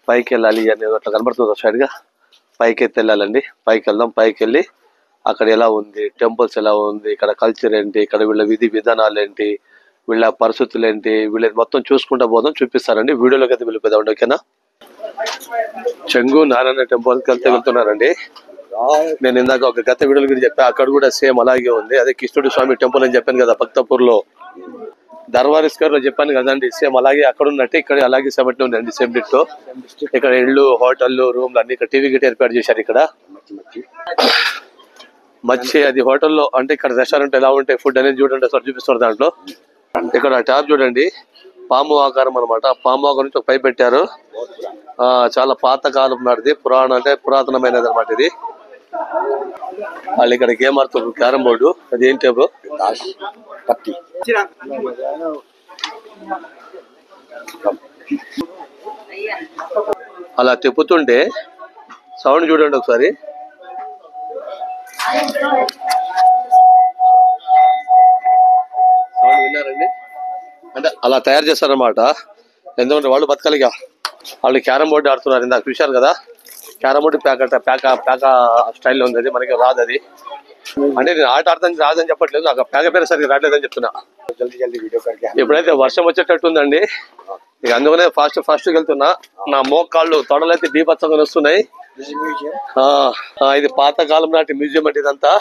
పైకి వెళ్ళాలి అని అట్లా కనబడుతుంది సైడ్గా. పైకి ఎత్తి వెళ్ళాలండి. పైకి వెళ్దాం. పైకి వెళ్ళి అక్కడ ఎలా ఉంది, టెంపుల్స్ ఎలా ఉంది, ఇక్కడ కల్చర్ ఏంటి, ఇక్కడ వీళ్ళ విధి విధానాలు ఏంటి, వీళ్ళ పరిస్థితులు ఏంటి, వీళ్ళది మొత్తం చూసుకుంటా పోదాం. చూపిస్తారండి. వీడియోలోకి అయితే వెళ్ళిపోదాం. ఓకేనా. చెంగు నారాయణ టెంపుల్కి వెళ్తున్నారండి. నేను ఇందాక ఒక గత వీడియోల గురించి చెప్పా. అక్కడ కూడా సేమ్ అలాగే ఉంది. అదే కృష్ణుడి స్వామి టెంపుల్ అని చెప్పాను కదా భక్తపూర్ లో, దర్బార్ స్క్వేర్ లో చెప్పాను కదండి. సేమ్ అలాగే అక్కడ ఉన్నట్టు ఇక్కడ అలాగే సెవెంటీ ఉందండి. Same ditto. ఇక్కడ ఇళ్ళు, హోటళ్ళు, రూమ్లు అన్ని ఇక్కడ టీవీ గిట్ ఏర్పాటు చేశారు. ఇక్కడ మచ్చి అది హోటల్లో అంటే ఇక్కడ రెస్టారెంట్ ఎలా ఉంటాయి ఫుడ్ అనేది చూడండి. అసలు చూపిస్తారు దాంట్లో. ఇక్కడ ట్యాబ్ చూడండి, పాము ఆకారం అనమాట. పాము ఆకారం నుంచి ఒక పైప్ పెట్టారు. చాలా పాత కాలం నాటిది, పురాతనమైనది అనమాట ఇది. వాళ్ళు ఇక్కడ గేమ్ ఆడుతారు, క్యారమ్ బోర్డు. అది ఏం టేబుల్ అలా తిప్పుతుంటే సౌండ్ చూడండి ఒకసారి. సౌండ్ విన్నారండి? అంటే అలా తయారు చేస్తారనమాట. ఎందుకంటే వాళ్ళు బతకాలిగా. వాళ్ళు క్యారమ్ బోర్డు ఆడుతున్నారు. ఇందాక చూశారు కదా, క్యారమ్ బోర్డు ప్యాక స్టైల్లో ఉంది. అది మనకి రాదు. అది అంటే నేను ఆట ఆడతాను రాదని చెప్పట్లేదు, నాకు ప్యాక పేరు సరిగ్గా రావట్లేదని చెప్తున్నా. ఇప్పుడైతే వర్షం వచ్చేటట్టు ఉందండి. ఇక అందుకనే ఫాస్ట్ వెళ్తున్నా. నా మోకాళ్ళు తొడలైతే బీభత్సంగా వస్తున్నాయి. ఇది పాత కాలం నాటి మ్యూజియం అంటే ఇదంతా.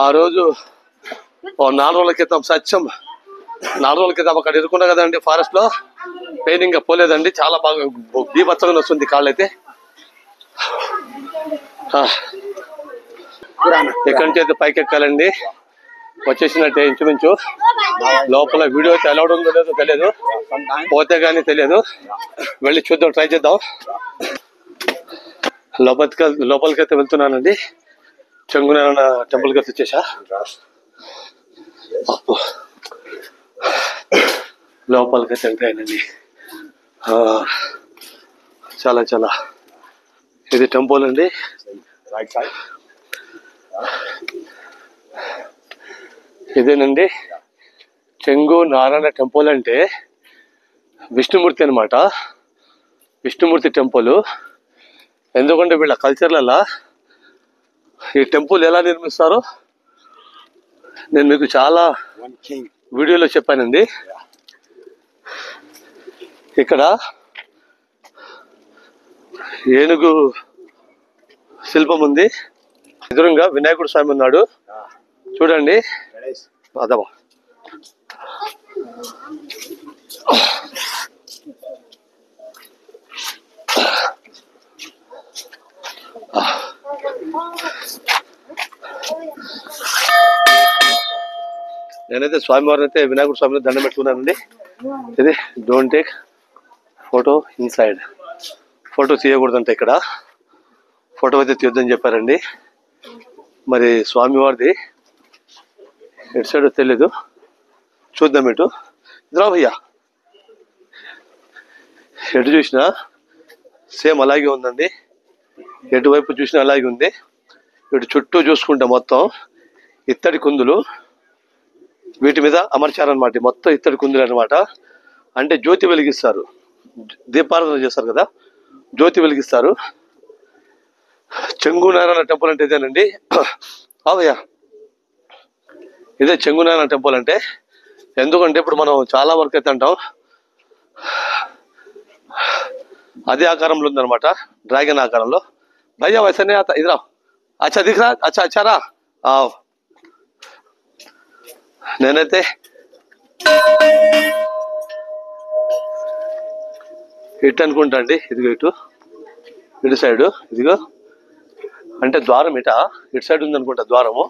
ఆ రోజు 4 రోజుల క్రితం 4 రోజుల క్రితం అక్కడ ఇరుకున్నా కదండి ఫారెస్ట్ లో. పెయిన్ ఇంకా పోలేదండి. చాలా బాగా బీభత్సంగా వస్తుంది కాళ్ళైతే. ఎక్కడి నుంచి అయితే పైకి ఎక్కాలండి. వచ్చేసినట్టే ఇంచుమించు. లోపల వీడియో అయితే అలౌడ్ ఉందో లేదో తెలియదు, పోతే గానీ తెలియదు. వెళ్ళి చూద్దాం, ట్రై చేద్దాం. లోపలికి అయితే వెళ్తున్నానండి. చెంగునారాయణ టెంపుల్కి అయితే వచ్చేసా. లోపలికి అయితే వెళ్తాయండి. చాలా ఇది టెంపుల్ అండి. ఇదేనండి చెంగు నారాయణ టెంపుల్ అంటే విష్ణుమూర్తి అనమాట. విష్ణుమూర్తి టెంపుల్. ఎందుకంటే వీళ్ళ కల్చర్లలో ఈ టెంపుల్ ఎలా నిర్మిస్తారో నేను మీకు చాలా వీడియోలో చెప్పానండి. ఇక్కడ ఏనుగు శిల్పం ఉంది. ఎదురుగా వినాయకుడు స్వామి ఉన్నాడు చూడండి. అదవా నేనైతే స్వామివారిని అయితే వినాయకుడు స్వామిని దండం పెట్టుకున్నానండి. ఇది don't take photo inside. Photo తీయకూడదంటే ఇక్కడ ఫోటో అయితే తీయొద్దని చెప్పారండి. మరి స్వామివారిది ఎటు సైడ్ తెలీదు, చూద్దాం. ఇటు ఇదిరా భయ్యా. ఎటు చూసినా సేమ్ అలాగే ఉందండి. ఎటువైపు చూసినా అలాగే ఉంది. ఇటు చుట్టూ చూసుకుంటే మొత్తం ఇత్తడి కుందులు వీటి మీద అమర్చారనమాట. మొత్తం ఇత్తడి కుందులు అనమాట. అంటే జ్యోతి వెలిగిస్తారు, దీపారాధన చేస్తారు కదా, జ్యోతి వెలిగిస్తారు. చెంగునారాయణ టెంపుల్ అంటే ఇదేనండి. అవయ్యా ఇదే చెంగునారాయణ టెంపుల్ అంటే. ఎందుకంటే ఇప్పుడు మనం చాలా వరకు అయితే అంటాం అదే ఆకారంలో ఉందనమాట, డ్రాగన్ ఆకారంలో. భయ్యా వయసనే ఇదిరా. అచ్చా దిఖరా, అచ్చారా. నేనైతే ఇటు అనుకుంటా అండి. ఇదిగో ఇటు సైడు ఇదిగో అంటే ద్వారం ఇటు సైడ్ ఉంది అనుకుంటా ద్వారము.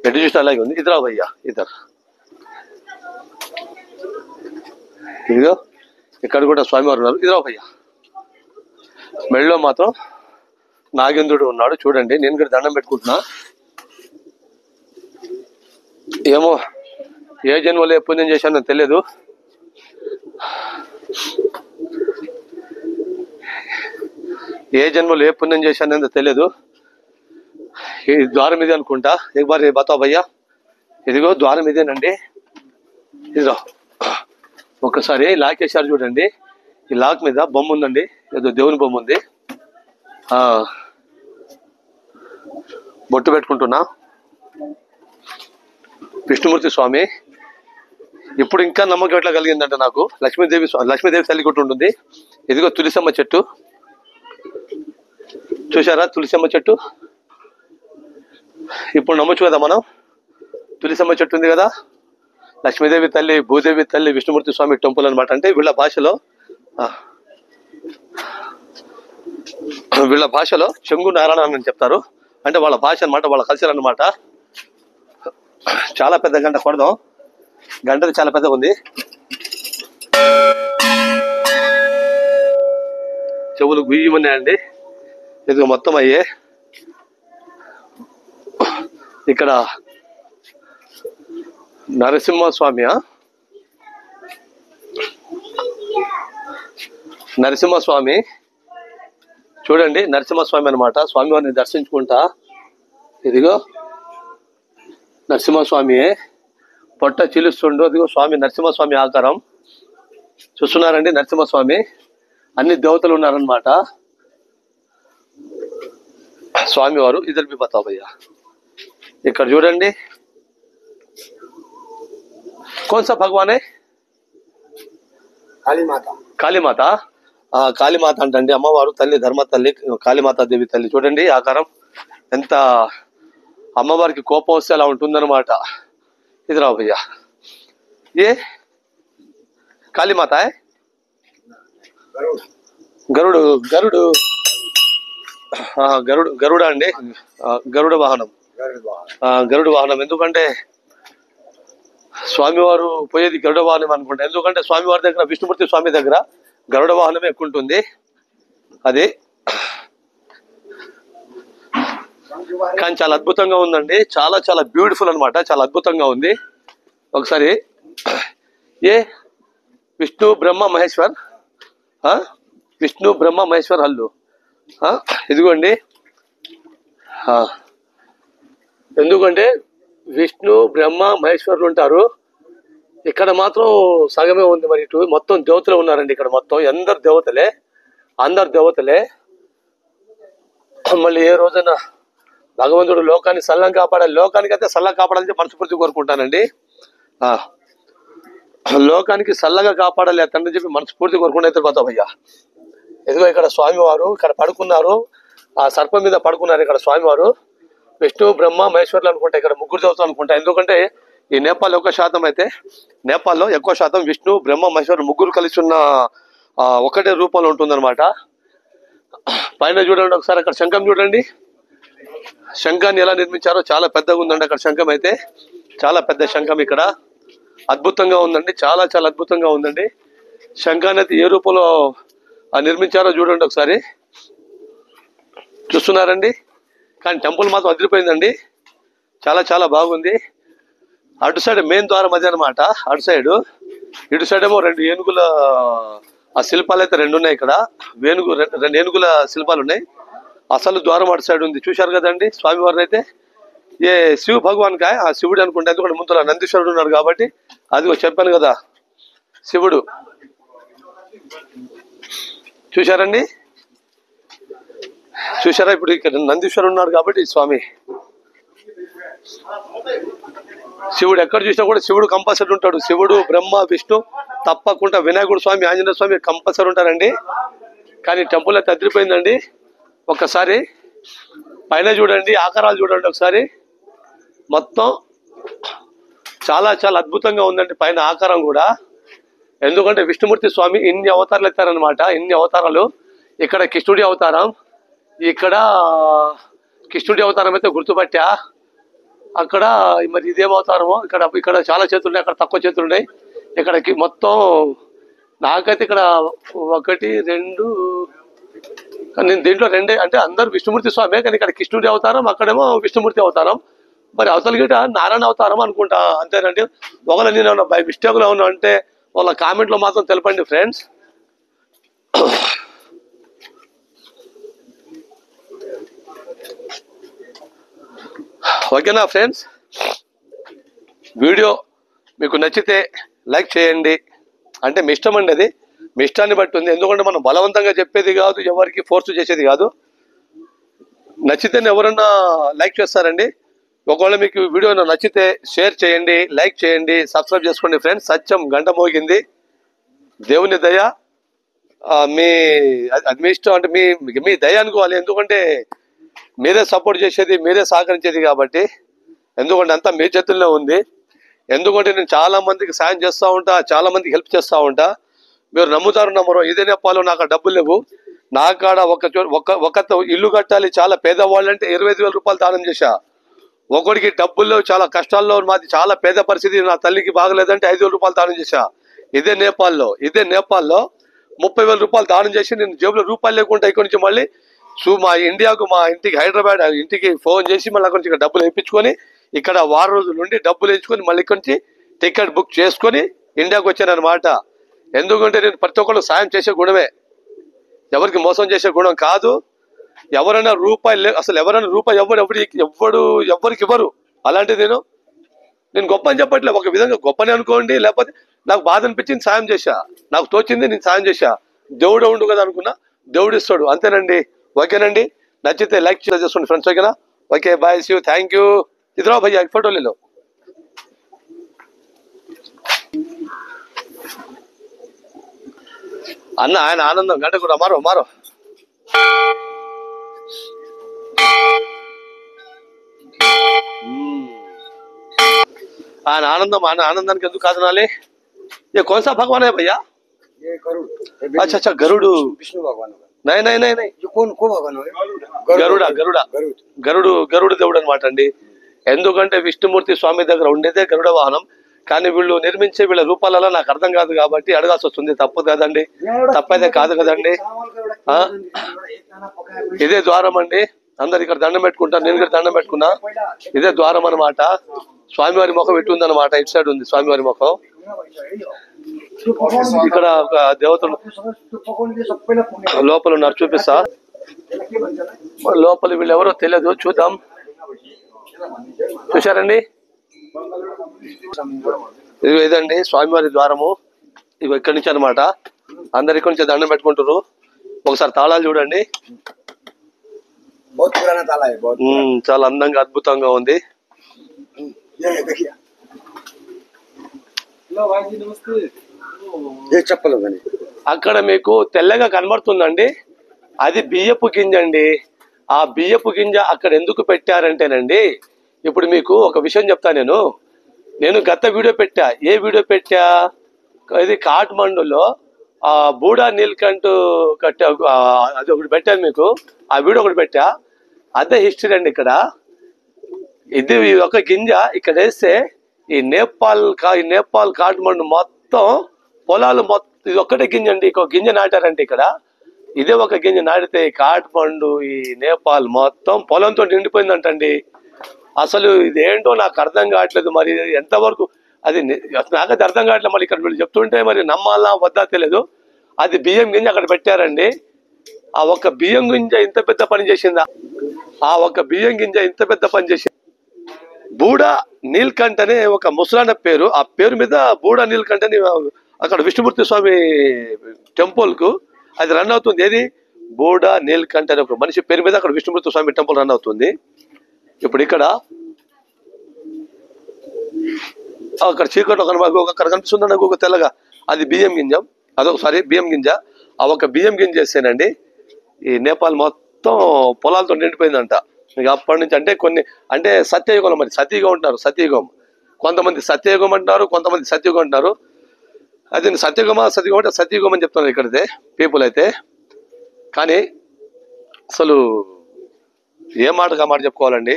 ఎటు చూస్తే అలాగే ఉంది. ఇదిరా భయ్యా ఇద్దరు. ఇదిగో ఇక్కడ కూడా స్వామివారు ఉన్నారు. ఇదిరా భయ్యా. మెళ్ళలో మాత్రం నాగేంద్రుడు ఉన్నాడు చూడండి. నేను కూడా దండం పెట్టుకుంటున్నా. ఏమో ఏ జన్మలో ఏ పుణ్యం చేశానో తెలియదు. ఏ జన్మలో ఏ పుణ్యం చేశానో తెలియదు. ఈ ద్వారం ఇదే అనుకుంటా. ఎక్ బార్ బతావ్ భయ్యా. ఇదిగో ద్వారం ఇదేనండి. ఇదిగో ఒకసారి లాక్ వేసారు చూడండి. ఈ లాక్ మీద బొమ్మ ఉందండి, ఏదో దేవుని బొమ్మ ఉంది. బొట్టు పెట్టుకుంటున్నా. విష్ణుమూర్తి స్వామి. ఇప్పుడు ఇంకా నమ్మకం ఎట్లా కలిగిందంటే నాకు, లక్ష్మీదేవి తల్లి కొట్టు ఉంటుంది. ఇదిగో తులసమ్మ చెట్టు చూసారా, తులసమ్మ చెట్టు. ఇప్పుడు నమ్మొచ్చు కదా మనం, తులసమ్మ చెట్టు ఉంది కదా, లక్ష్మీదేవి తల్లి, భూదేవి తల్లి, విష్ణుమూర్తి స్వామి టెంపుల్ అనమాట. అంటే వీళ్ళ భాషలో చెంగు నారాయణ అని చెప్తారు. అంటే వాళ్ళ భాష అనమాట, వాళ్ళ కల్చర్ అనమాట. చాలా పెద్ద గంట కొడదాం, గంటది చాలా పెద్దగా ఉంది. చెవులు గుయ్యమన్నాయండి. ఇది మొత్తం అయ్యే. ఇక్కడ నరసింహస్వామి చూడండి, నరసింహస్వామి అనమాట. స్వామివారిని దర్శించుకుంటా. ఇదిగో నరసింహస్వామి పొట్ట చిలుస్తుండు. అదిగో స్వామి నరసింహస్వామి ఆకారం చూస్తున్నారండి. నరసింహస్వామి అన్ని దేవతలు ఉన్నారనమాట. స్వామివారు ఇద్దరు भी बताओ भैया. ఇక్కడ చూడండి, कौन सा भगवान है? కాళీమాత. కాళీమాత అంటండి, అమ్మవారు తల్లి, ధర్మ తల్లి, కాళీమాతా దేవి తల్లి. చూడండి ఆకారం ఎంత, అమ్మవారికి కోపం వస్తే అలా ఉంటుందన్నమాట. ఇది రావు భయ్యా, ఏ కాళీమాత గరుడు గరుడు గరుడ అండి, గరుడ వాహనం. ఎందుకంటే స్వామివారు పోయేది గరుడ వాహనం అనుకుంటా. ఎందుకంటే స్వామివారి దగ్గర, విష్ణుమూర్తి స్వామి దగ్గర గరుడ వాహనం ఎక్కువ ఉంటుంది. అది కానీ చాలా అద్భుతంగా ఉందండి, చాలా చాలా బ్యూటిఫుల్ అనమాట, చాలా అద్భుతంగా ఉంది. ఒకసారి ఏ విష్ణు బ్రహ్మ మహేశ్వర్ హల్లు. ఇదిగోండి, ఎందుకంటే విష్ణు బ్రహ్మ మహేశ్వరులు ఉంటారు, ఇక్కడ మాత్రం సగమే ఉంది. మరి ఇటు మొత్తం దేవతలు ఉన్నారండి. ఇక్కడ మొత్తం అందరు దేవతలే. మళ్ళీ ఏ రోజైనా భగవంతుడు లోకాన్ని సల్లంగా కాపాడాలి, లోకానికి అయితే సల్లగా కాపాడాలని మనస్ఫూర్తి కోరుకుంటానండి. లోకానికి సల్లగా కాపాడాలి తండ్రి చెప్పి మనస్ఫూర్తి కోరుకుంటే పోతాం భయ్యా. ఎదుగో ఇక్కడ స్వామివారు ఇక్కడ పడుకున్నారు, ఆ సర్పం మీద పడుకున్నారు ఇక్కడ స్వామివారు. విష్ణు బ్రహ్మ మహేశ్వర్లు అనుకుంటా, ఇక్కడ ముగ్గురు దేవతలు అనుకుంటా. ఎందుకంటే ఈ నేపాల్లో ఎక్కువ శాతం విష్ణు బ్రహ్మ మహేశ్వరు ముగ్గురు కలిసి ఉన్న ఒకటే రూపంలో ఉంటుందన్నమాట. పైన చూడండి ఒకసారి, అక్కడ శంఖం చూడండి, శంఖాన్ని ఎలా నిర్మించారో చాలా పెద్దగా ఉందండి. అక్కడ శంఖం అయితే చాలా పెద్ద శంఖం, ఇక్కడ అద్భుతంగా ఉందండి, చాలా చాలా అద్భుతంగా ఉందండి. శంఖాన్ని అయితే ఏ రూపంలో నిర్మించారో చూడండి ఒకసారి, చూస్తున్నారండి. కానీ టెంపుల్ మాత్రం అదిరిపోయిందండి, చాలా చాలా బాగుంది. అటు సైడ్ మెయిన్ ద్వారం అది అనమాట, అటు సైడ్. ఇటు సైడ్ ఏమో రెండు ఏనుగుల శిల్పాలు అయితే రెండు ఉన్నాయి. ఇక్కడ రెండు ఏనుగుల శిల్పాలు ఉన్నాయి. అసలు ద్వారం అటు సైడ్ ఉంది, చూశారు కదండి స్వామివారిని అయితే. ఏ శివ భగవాన్ కాయ ఆ శివుడు అనుకుంటే, ఎందుకంటే ముందులో నందీశ్వరుడు ఉన్నాడు కాబట్టి. అది చెప్పాను కదా, శివుడు. చూశారండి, చూశారా? ఇప్పుడు ఇక్కడ నందీశ్వరుడు ఉన్నాడు కాబట్టి స్వామి. శివుడు ఎక్కడ చూసినా కూడా శివుడు కంపల్సరీ ఉంటాడు. శివుడు, బ్రహ్మ, విష్ణు తప్పకుండా, వినాయకుడు స్వామి, ఆంజనేయ స్వామి కంపల్సరీ ఉంటారండి. కానీ టెంపుల్ అయితే అదిరిపోయిందండి. ఒక్కసారి పైన చూడండి, ఆకారాలు చూడండి ఒకసారి, మొత్తం చాలా చాలా అద్భుతంగా ఉందండి పైన ఆకారం కూడా. ఎందుకంటే విష్ణుమూర్తి స్వామి ఇన్ని అవతారాలు ఎత్తారనమాట, ఇన్ని అవతారాలు. ఇక్కడ కృష్ణుడి అవతారం, ఇక్కడ కృష్ణుడి అవతారం అయితే గుర్తుపట్టా. అక్కడ మరి ఇదేం అవతారమో, ఇక్కడ చాలా చేతులు ఉన్నాయి, అక్కడ తక్కువ చేతులు ఉన్నాయి. ఇక్కడికి మొత్తం నాకైతే ఇక్కడ 1, 2, నేను దీంట్లో 2 అంటే అందరు విష్ణుమూర్తి స్వామి, కానీ ఇక్కడ కృష్ణుడి అవతారం, అక్కడేమో విష్ణుమూర్తి అవతారం. మరి అవతల గిట నారాయణ అవతారం అనుకుంటా, అంతేనండి. ఒకవేళ నేను బై మిస్టేక్లో ఉన్నా అంటే వాళ్ళ కామెంట్లో మాత్రం తెలపండి ఫ్రెండ్స్. ఓకేనా ఫ్రెండ్స్? వీడియో మీకు నచ్చితే లైక్ చేయండి, అంటే మీ ఇష్టం అండి, అది మీ ఇష్టాన్ని బట్టి ఉంది. ఎందుకంటే మనం బలవంతంగా చెప్పేది కాదు, ఎవరికి ఫోర్స్ చేసేది కాదు. నచ్చితే ఎవరన్నా లైక్ చేస్తారండి. ఒకవేళ మీకు వీడియో నచ్చితే షేర్ చేయండి, లైక్ చేయండి, సబ్స్క్రైబ్ చేసుకోండి ఫ్రెండ్స్. సత్యం గంట మోగింది. దేవుని దయ మీ అది మీ ఇష్టం, అంటే మీ దయ అనుకోవాలి. ఎందుకంటే మీరే సపోర్ట్ చేసేది, మీరే సహకరించేది కాబట్టి. ఎందుకంటే అంతా మీ చేతుల్లో ఉంది. ఎందుకంటే నేను చాలా మందికి సాయం చేస్తూ ఉంటా, చాలా మందికి హెల్ప్ చేస్తూ ఉంటా. మీరు నమ్ముతారు నమ్మరు, ఇదే నేపాల్లో నాకు డబ్బులు లేవు. నా కాడ ఒక ఇల్లు కట్టాలి, చాలా పేదవాళ్ళు అంటే 25,000 రూపాయలు దానం చేశా. ఒకడికి డబ్బుల్లో చాలా కష్టాల్లో, మాది చాలా పేద పరిస్థితి, నా తల్లికి బాగలేదంటే 5,000 రూపాయలు దానం చేశా. ఇదే నేపాల్లో 30,000 రూపాయలు దానం చేసి నేను జేబులో రూపాయలు లేకుండా ఇక్కడి నుంచి మళ్ళీ మా ఇండియాకు, మా ఇంటికి హైదరాబాద్ ఇంటికి ఫోన్ చేసి మళ్ళీ అక్కడి నుంచి డబ్బులు వేయించుకొని ఇక్కడ వారం రోజుల నుండి డబ్బులు వేయించుకొని మళ్ళీ ఇక్కడి నుంచి టికెట్ బుక్ చేసుకొని ఇండియాకు వచ్చాను అనమాట. ఎందుకంటే నేను ప్రతి ఒక్కళ్ళు సాయం చేసే గుణమే, ఎవరికి మోసం చేసే గుణం కాదు. ఎవరైనా రూపాయి అసలు ఎవరైనా రూపాయి ఎవరికి ఇవ్వరు. అలాంటిది నేను గొప్ప అని చెప్పట్లే, ఒక విధంగా గొప్పని అనుకోండి. లేకపోతే నాకు బాధ అనిపించింది, సాయం చేశా. నాకు తోచింది నేను సాయం చేశా. దేవుడు ఉండు కదా అనుకున్నా, దేవుడు ఇస్తాడు. అంతేనండి. ఓకేనండి, నచ్చితే లైక్ చేసుకోండి ఫ్రెండ్స్. ఓకేనా? Okay, bye, see you, thank you. ఇదిరా భయ్యా ఫోటోలలో అన్న, ఆయన ఆనందం గంట కూడా మారో ఆయన ఆనందానికి ఎందుకు కాదనాలి? ये कौन सा भगवान है भैया? ये गरुड़। अच्छा गरुड़, विष्णु भगवान होगा। नहीं ये कौन भगवान है? గరుడు దేవుడు అనమాట అండి. ఎందుకంటే విష్ణుమూర్తి స్వామి దగ్గర ఉండేదే గరుడ వాహనం. కానీ వీళ్ళు నిర్మించే వీళ్ళ రూపాలలో నాకు అర్థం కాదు కాబట్టి అడగాల్సి వస్తుంది. తప్పు కదండి, తప్పైతే కాదు కదండి. ఇదే ద్వారం అండి. అందరు ఇక్కడ దండం పెట్టుకుంటారు, నేను ఇక్కడ దండం పెట్టుకున్నా. ఇదే ద్వారం అనమాట. స్వామివారి ముఖం ఎటు ఉంది అనమాట, ఇటు సైడ్ ఉంది స్వామివారి ముఖం. ఇక్కడ ఒక దేవతలు లోపల ఉన్నారు, చూపిస్తా. లోపల వీళ్ళు ఎవరో తెలియదు, చూద్దాం. చూశారండి, ఇదండి స్వామివారి ద్వారము. ఇవి ఇక్కడి నుంచి అనమాట. అందరు ఇక్కడి నుంచి దండం పెట్టుకుంటారు. ఒకసారి తాళాలు చూడండి, చాలా అందంగా అద్భుతంగా ఉంది. అక్కడ మీకు తెల్లగా కనబడుతుందండి, అది బియ్యపు గింజ అండి. ఆ బియ్యపు గింజ అక్కడ ఎందుకు పెట్టారంటేనండి, ఇప్పుడు మీకు ఒక విషయం చెప్తా. నేను గత వీడియో పెట్టా. ఏ వీడియో పెట్టా? ఇది కాఠ్మండూలో బూడా నీల్కంఠ్ కట్టా, అది ఒకటి పెట్టాను మీకు. ఆ వీడియో ఒకటి పెట్టా. అదే హిస్టరీ అండి. ఇక్కడ ఇది ఒక గింజ ఇక్కడ వేస్తే ఈ నేపాల్ కాఠ్మండు మొత్తం పొలాలు మొత్తం ఇది ఒక్కటే గింజ అండి. ఇంకో గింజ నాటారంటే ఇక్కడ, ఇదే ఒక గింజ నాటితే కాఠ్మండు ఈ నేపాల్ మొత్తం పొలంతో నిండిపోయిందంటండి. అసలు ఇదేంటో నాకు అర్థం కావట్లేదు. మరి ఎంతవరకు అది నాకైతే అర్థం కావట్లేదు. మరి ఇక్కడ వీళ్ళు చెప్తుంటే మరి నమ్మాలా వద్దా తెలియదు. అది బియ్యం గింజ అక్కడ పెట్టారండి. ఆ ఒక్క బియ్యం గింజ ఇంత పెద్ద పని చేసిందా? ఆ ఒక్క బియ్యం గింజ ఇంత పెద్ద పని చేసింది. బూడా నీల్కంఠ్ అనే ఒక ముసలాన్న పేరు. ఆ పేరు మీద బూడా నీల్కంఠ్ అని అక్కడ విష్ణుమూర్తి స్వామి టెంపుల్ కు అది రన్ అవుతుంది. ఏది? బూడా నీల్కంఠ్ అనే ఒక మనిషి పేరు మీద అక్కడ విష్ణుమూర్తి స్వామి టెంపుల్ రన్ అవుతుంది. ఇప్పుడు ఇక్కడ అక్కడ చీకట్లో అక్కడ కనిపిస్తుంది నాకు ఒక తెల్లగా, అది బియ్యం గింజ. అదొకసారి బియ్యం గింజ. ఆ ఒక బియ్యం గింజ చేస్తేనండి ఈ నేపాల్ మొత్తం పొలాలతో నిండిపోయిందంట. ఇక అప్పటి నుంచి అంటే సత్యయుగంలో, మరి సతీయుగం అంటున్నారు. సతీయుగం, కొంతమంది సత్యయుగం అంటున్నారు, కొంతమంది సత్యయుగం అంటున్నారు. అది సత్యయుగం అంటే సతీయుగం అని చెప్తున్నారు ఇక్కడైతే పీపుల్ అయితే. కానీ అసలు ఏ మాట చెప్పుకోవాలండి.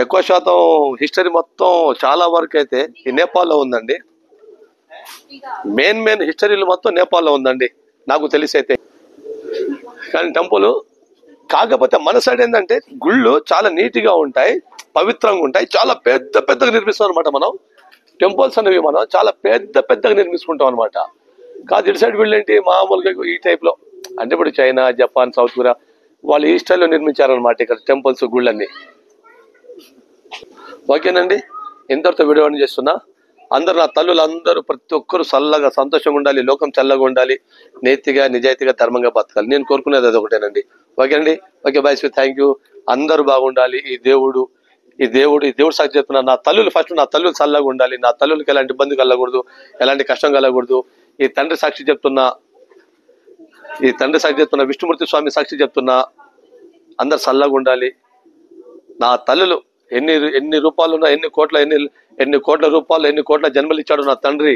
ఎక్కువ శాతం హిస్టరీ మొత్తం చాలా వరకు అయితే ఈ నేపాల్లో ఉందండి. మెయిన్ హిస్టరీలు మొత్తం నేపాల్లో ఉందండి నాకు తెలిసి అయితే. కానీ టెంపుల్ కాకపోతే మన సైడ్ ఏంటంటే గుళ్ళు చాలా నీట్గా ఉంటాయి, పవిత్రంగా ఉంటాయి, చాలా పెద్దగా నిర్మిస్తాం అనమాట. మనం టెంపుల్స్ అనేవి మనం చాలా పెద్దగా నిర్మించుకుంటాం అనమాట. కాదు ఇటు సైడ్ వీళ్ళు ఏంటి మామూలుగా ఈ టైప్లో, అంటే ఇప్పుడు చైనా, జపాన్, సౌత్ కొరియా వాళ్ళు ఈ స్టైల్లో నిర్మించారనమాట ఇక్కడ టెంపుల్స్, గుళ్ళన్నీ. ఓకేనండి, ఇంతటితో వీడియో చేస్తున్నా. అందరు నా తల్లులు అందరూ ప్రతి ఒక్కరు చల్లగా సంతోషంగా ఉండాలి, లోకం చల్లగా ఉండాలి, నీతిగా నిజాయితీగా ధర్మంగా బతకాలి. నేను కోరుకునేది అది ఒకటేనండి. ఓకే అండి, ఓకే బాయ్, థ్యాంక్ యూ. అందరూ బాగుండాలి. ఈ దేవుడు సాక్షి చెప్తున్నా, నా తల్లులు ఫస్ట్, నా తల్లులు చల్లగా ఉండాలి, నా తల్లులకి ఎలాంటి ఇబ్బంది కలగకూడదు, ఎలాంటి కష్టం కలగకూడదు. ఈ తండ్రి సాక్షి చెప్తున్నా, విష్ణుమూర్తి స్వామి సాక్షి చెప్తున్నా, అందరు చల్లగా ఉండాలి. నా తల్లులు ఎన్ని రూపాయలున్నా, ఎన్ని కోట్ల రూపాయలు, ఎన్ని కోట్ల జన్మలు ఇచ్చాడు నా తండ్రి,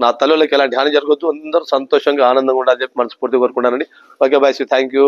నా తల్లులకి ఎలాంటి హాని జరగద్దు, అందరూ సంతోషంగా ఆనందంగా ఉండాలని చెప్పి మనస్ఫూర్తిగా కోరుకున్నానండి. Okay bye, thank you.